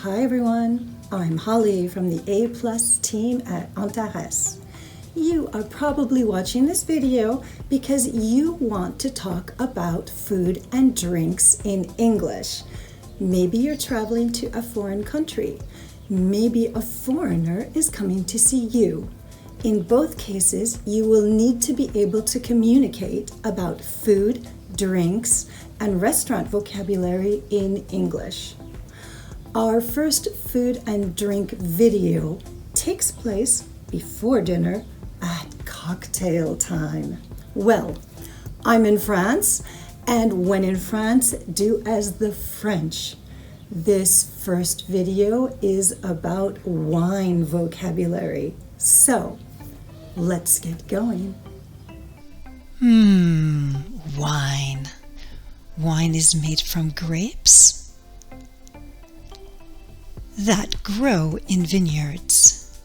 Hi everyone, I'm Holly from the A+ team at Antares. You are probably watching this video because you want to talk about food and drinks in English. Maybe you're traveling to a foreign country. Maybe a foreigner is coming to see you. In both cases, you will need to be able to communicate about food, drinks, and restaurant vocabulary in English. Our first food and drink video takes place before dinner at cocktail time. Well, I'm in France, and when in France, do as the French. This first video is about wine vocabulary. So, let's get going. Wine. Wine is made from grapes that grow in vineyards.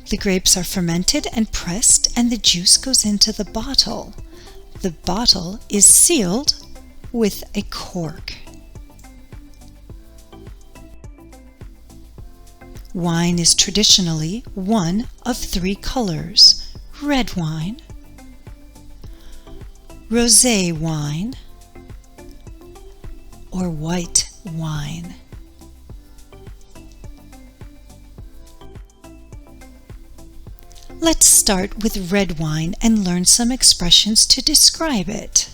The grapes are fermented and pressed, and the juice goes into the bottle. The bottle is sealed with a cork. Wine is traditionally one of three colors: red wine, rosé wine, or white wine. Let's start with red wine and learn some expressions to describe it.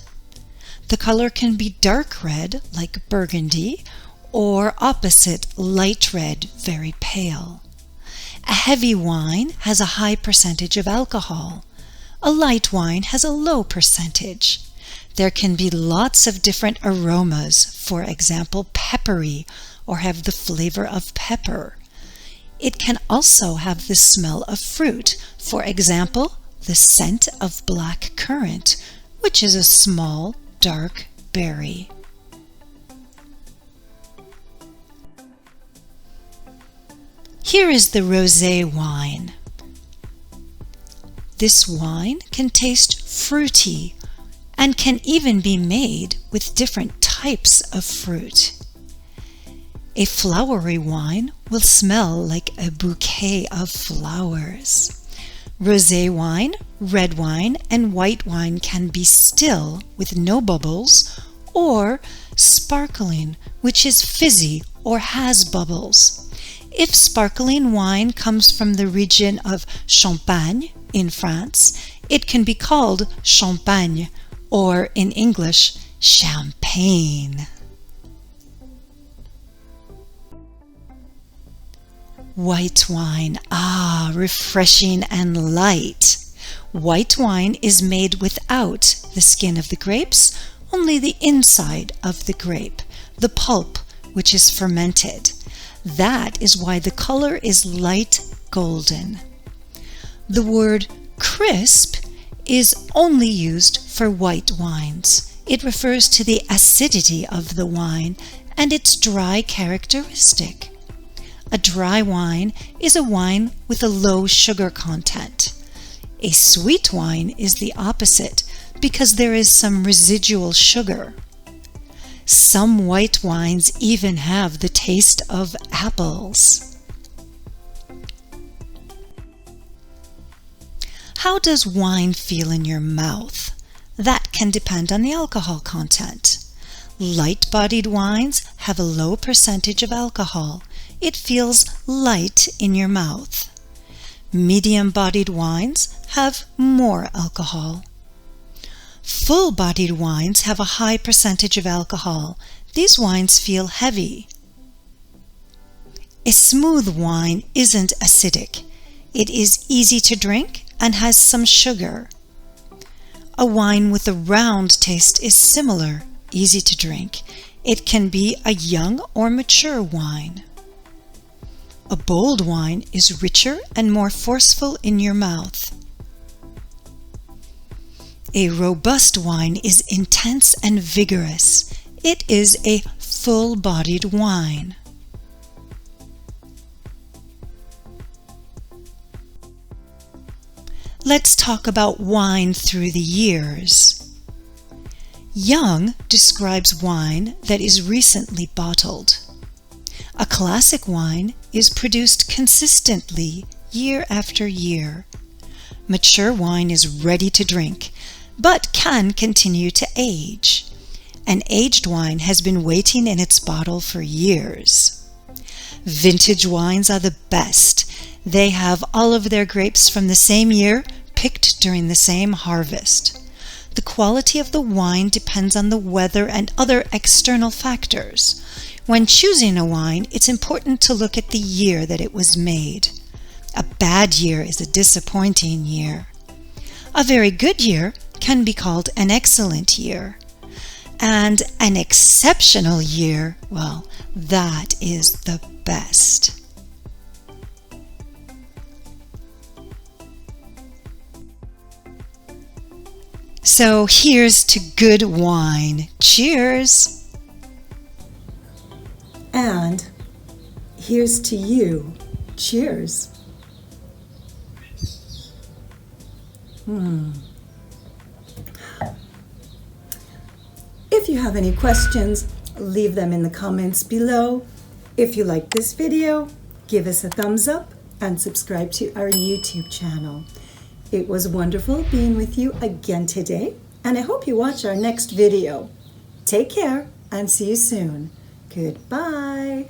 The color can be dark red, like burgundy, or opposite, light red, very pale. A heavy wine has a high percentage of alcohol. A light wine has a low percentage. There can be lots of different aromas, for example, peppery, or have the flavor of pepper. It can also have the smell of fruit, for example, the scent of black currant, which is a small, dark berry. Here is the rosé wine. This wine can taste fruity and can even be made with different types of fruit. A flowery wine will smell like a bouquet of flowers. Rosé wine, red wine, and white wine can be still with no bubbles, or sparkling, which is fizzy or has bubbles. If sparkling wine comes from the region of Champagne in France, it can be called champagne, or in English, champagne. White wine, refreshing and light. White wine is made without the skin of the grapes, only the inside of the grape, the pulp, which is fermented. That is why the color is light golden. The word crisp is only used for white wines. It refers to the acidity of the wine and its dry characteristic. A dry wine is a wine with a low sugar content. A sweet wine is the opposite because there is some residual sugar. Some white wines even have the taste of apples. How does wine feel in your mouth? That can depend on the alcohol content. Light-bodied wines have a low percentage of alcohol. It feels light in your mouth. Medium-bodied wines have more alcohol. Full-bodied wines have a high percentage of alcohol. These wines feel heavy. A smooth wine isn't acidic. It is easy to drink and has some sugar. A wine with a round taste is similar, easy to drink. It can be a young or mature wine. A bold wine is richer and more forceful in your mouth. A robust wine is intense and vigorous. It is a full-bodied wine. Let's talk about wine through the years. Young describes wine that is recently bottled. A classic wine is produced consistently year after year. Mature wine is ready to drink, but can continue to age. An aged wine has been waiting in its bottle for years. Vintage wines are the best. They have all of their grapes from the same year, picked during the same harvest. The quality of the wine depends on the weather and other external factors. When choosing a wine, it's important to look at the year that it was made. A bad year is a disappointing year. A very good year can be called an excellent year. And an exceptional year, well, that is the best. So here's to good wine. Cheers! And here's to you. Cheers. If you have any questions, leave them in the comments below. If you like this video, give us a thumbs up and subscribe to our YouTube channel. It was wonderful being with you again today, and I hope you watch our next video. Take care and see you soon. Goodbye.